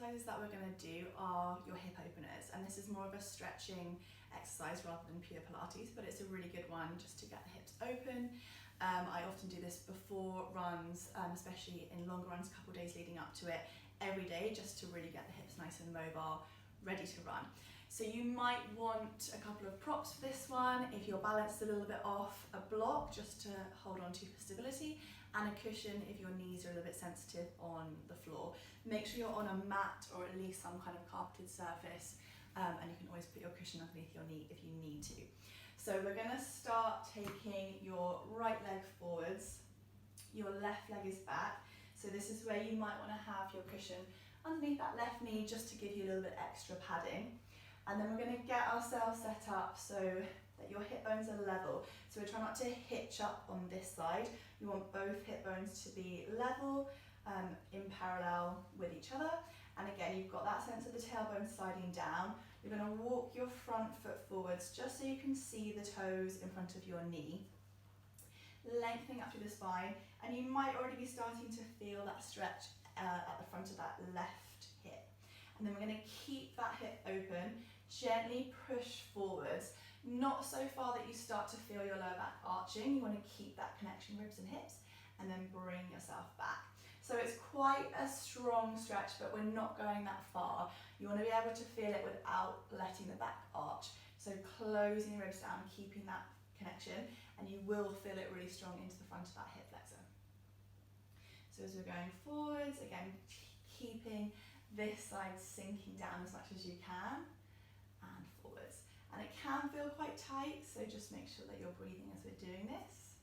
exercises that we're going to do are your hip openers, and this is more of a stretching exercise rather than pure Pilates, but it's a really good one just to get the hips open. I often do this before runs, especially in longer runs, a couple of days leading up to it, every day, just to really get the hips nice and mobile, ready to run. So you might want a couple of props for this one. If you're balanced a little bit off, a block just to hold on to for stability, and a cushion if your knees are a little bit sensitive on the floor. Make sure you're on a mat or at least some kind of carpeted surface, and you can always put your cushion underneath your knee if you need to. So we're gonna start taking your right leg forwards, your left leg is back. So this is where you might wanna have your cushion underneath that left knee just to give you a little bit extra padding. And then we're going to get ourselves set up so that your hip bones are level. So we're trying not to hitch up on this side. You want both hip bones to be level, in parallel with each other. And again, you've got that sense of the tailbone sliding down. You're going to walk your front foot forwards just so you can see the toes in front of your knee. Lengthening up through the spine, and you might already be starting to feel that stretch at the front of that left hip. And then we're going to keep that hip open, gently push forwards, not so far that you start to feel your lower back arching. You want to keep that connection, ribs and hips, and then bring yourself back. So it's quite a strong stretch, but we're not going that far. You want to be able to feel it without letting the back arch. So closing the ribs down, keeping that connection, and you will feel it really strong into the front of that hip flexor. So as we're going forwards, again, keeping this side sinking down as much as you can, and forwards. And it can feel quite tight, so just make sure that you're breathing as we're doing this.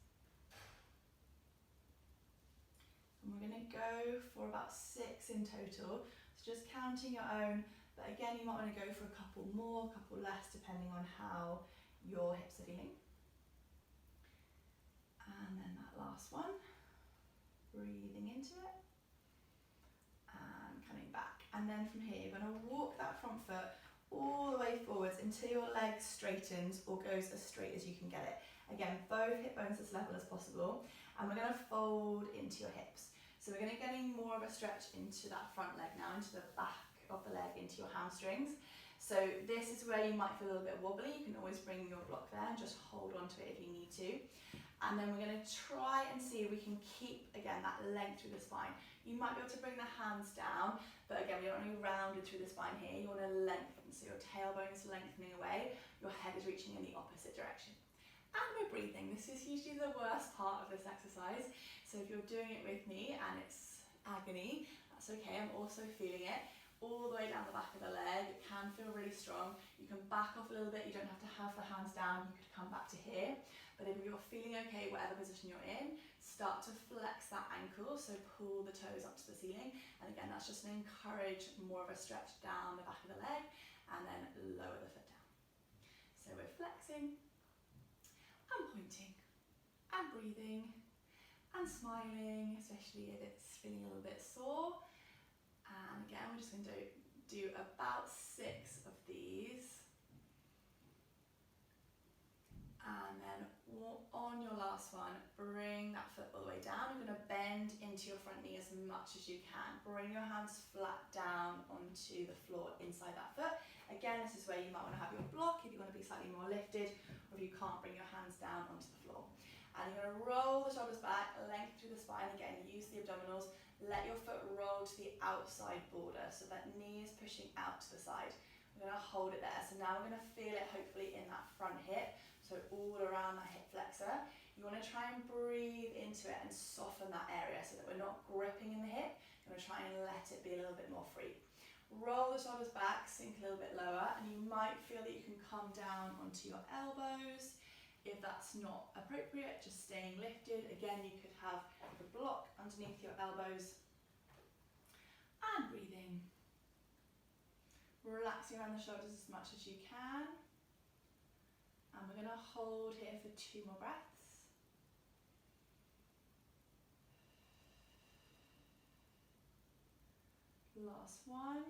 And we're going to go for about 6 in total, so just counting your own, but again you might want to go for a couple more, a couple less, depending on how your hips are feeling. And then that last one, breathing into it, and coming back. And then from here, you're going to walk that front foot all the way forwards until your leg straightens or goes as straight as you can get it. Again, both hip bones as level as possible, and we're going to fold into your hips. So we're going to be getting more of a stretch into that front leg now, into the back of the leg, into your hamstrings. So this is where you might feel a little bit wobbly. You can always bring your block there and just hold on to it if you need to. And then we're going to try and see if we can keep, again, that length through the spine. You might be able to bring the hands down, but again, we don't want to be rounded through the spine here. You want to lengthen, so your tailbone is lengthening away, your head is reaching in the opposite direction. And we're breathing. This is usually the worst part of this exercise. So if you're doing it with me and it's agony, that's okay. I'm also feeling it all the way down the back of the leg. It can feel really strong. You can back off a little bit. You don't have to have the hands down. You could come back to here. But if you're feeling okay, whatever position you're in, start to flex that ankle. So pull the toes up to the ceiling. And again, that's just to encourage more of a stretch down the back of the leg, and then lower the foot down. So we're flexing and pointing and breathing and smiling, especially if it's feeling a little bit sore. And again, we're just going to do about 6 of these. And then on your last one, bring that foot all the way down. You're going to bend into your front knee as much as you can. Bring your hands flat down onto the floor inside that foot. Again, this is where you might want to have your block if you want to be slightly more lifted, or if you can't bring your hands down onto the floor. And you're going to roll the shoulders back, lengthen through the spine. Again, use the abdominals. Let your foot roll to the outside border, so that knee is pushing out to the side. We're going to hold it there. So now we're going to feel it hopefully in that front hip, so all around that hip flexor. You want to try and breathe into it and soften that area so that we're not gripping in the hip. You're going to try and let it be a little bit more free. Roll the shoulders back, sink a little bit lower, and you might feel that you can come down onto your elbows. If that's not appropriate, just staying lifted. Again, you could have the block underneath your elbows. And breathing. Relaxing around the shoulders as much as you can. And we're going to hold here for 2 more breaths. Last one.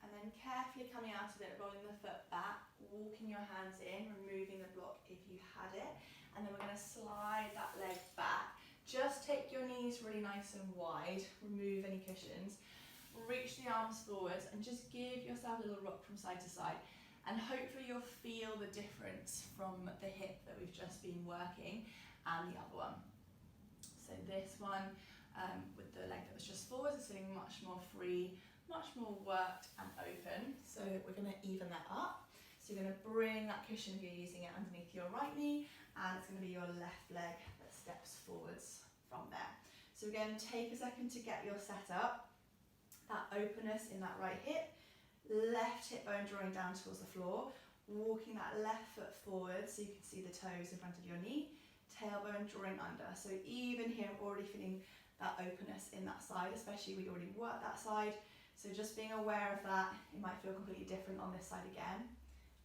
And then carefully coming out of it, rolling the foot back, walking your hands in, removing the block if you had it. And then we're going to slide that leg back, Just take your knees really nice and wide, remove any cushions, reach the arms forwards and just give yourself a little rock from side to side. And hopefully you'll feel the difference from the hip that we've just been working and the other one. So this one with the leg that was just forward is feeling much more free, much more worked and open. So we're going to even that up. So you're going to bring that cushion if you're using it underneath your right knee, and it's going to be your left leg that steps forwards from there. So again, take a second to get your set up. That openness in that right hip, left hip bone drawing down towards the floor, walking that left foot forward so you can see the toes in front of your knee, tailbone drawing under. So even here, I'm already feeling that openness in that side, especially we already worked that side. So just being aware of that, it might feel completely different on this side again.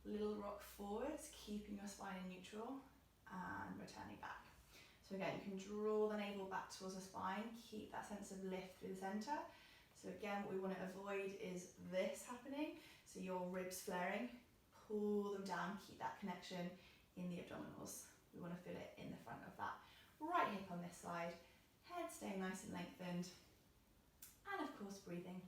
Little rock forwards, keeping your spine in neutral and returning back. So again, you can draw the navel back towards the spine, keep that sense of lift through the center. So again, what we want to avoid is this happening. So your ribs flaring, pull them down, keep that connection in the abdominals. We want to feel it in the front of that right hip on this side, head staying nice and lengthened, and of course breathing.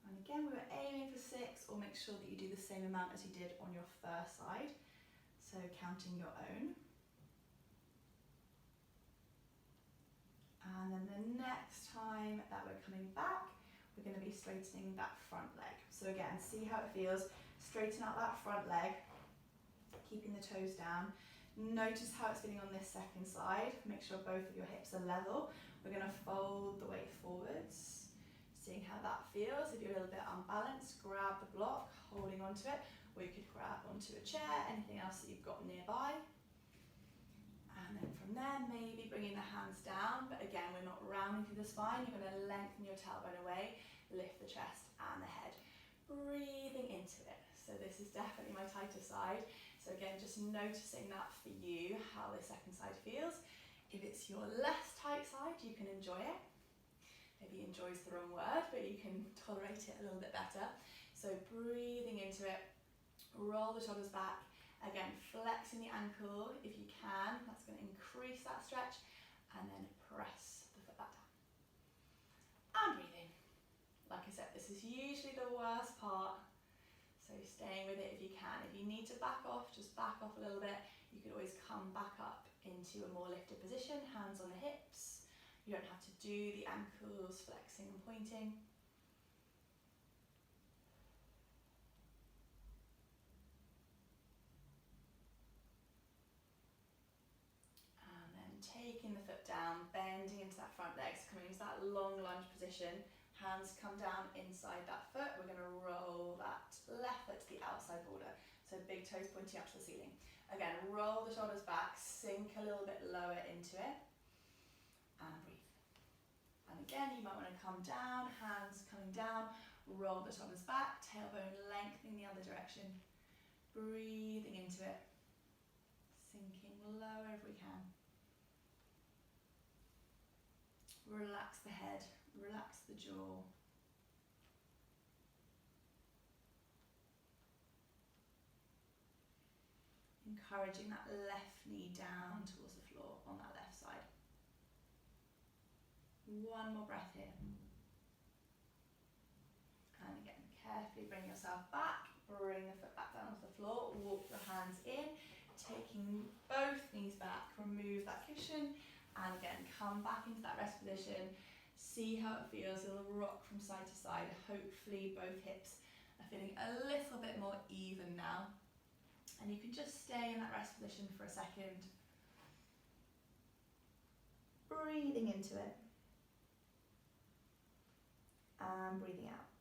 And again, we were aiming for 6, or make sure that you do the same amount as you did on your first side. So counting your own. And then the next time that we're coming back, we're going to be straightening that front leg. So again, see how it feels. Straighten out that front leg, keeping the toes down. Notice how it's feeling on this second side. Make sure both of your hips are level. We're going to fold the weight forwards. Seeing how that feels. If you're a little bit unbalanced, grab the block, holding onto it, or you could grab onto a chair, anything else that you've got nearby. And then from there, maybe bringing the hands down, but again, we're not rounding through the spine. You're going to lengthen your tailbone away, lift the chest and the head. Breathing into it. So this is definitely my tighter side. So again, just noticing that for you, how the second side feels. If it's your less tight side, you can enjoy it. Maybe enjoy is the wrong word, but you can tolerate it a little bit better. So breathing into it, roll the shoulders back. Again, flexing the ankle if you can. That's going to increase that stretch. And then press the foot back down. And breathe in. Like I said, this is usually the worst part. So staying with it if you can. If you need to back off, just back off a little bit. You could always come back up into a more lifted position, hands on the hips. You don't have to do the ankles flexing and pointing. And then taking the foot down, bending into that front leg, so coming into that long lunge position. Hands come down inside that foot. We're going to roll that left foot to the outside border. So big toes pointing up to the ceiling. Again, roll the shoulders back, sink a little bit lower into it. And breathe. And again, you might want to come down, hands coming down, roll the shoulders back, tailbone lengthening the other direction. Breathing into it. Sinking lower if we can. Relax the head, relax the jaw. Encouraging that left knee down towards the floor on that left side. One more breath here. And again, carefully bring yourself back, bring the foot back down onto the floor, walk your hands in, taking both knees back, remove that cushion, and again, come back into that rest position. See how it feels, a little rock from side to side. Hopefully both hips are feeling a little bit more even now. And you can just stay in that rest position for a second. Breathing into it. And breathing out.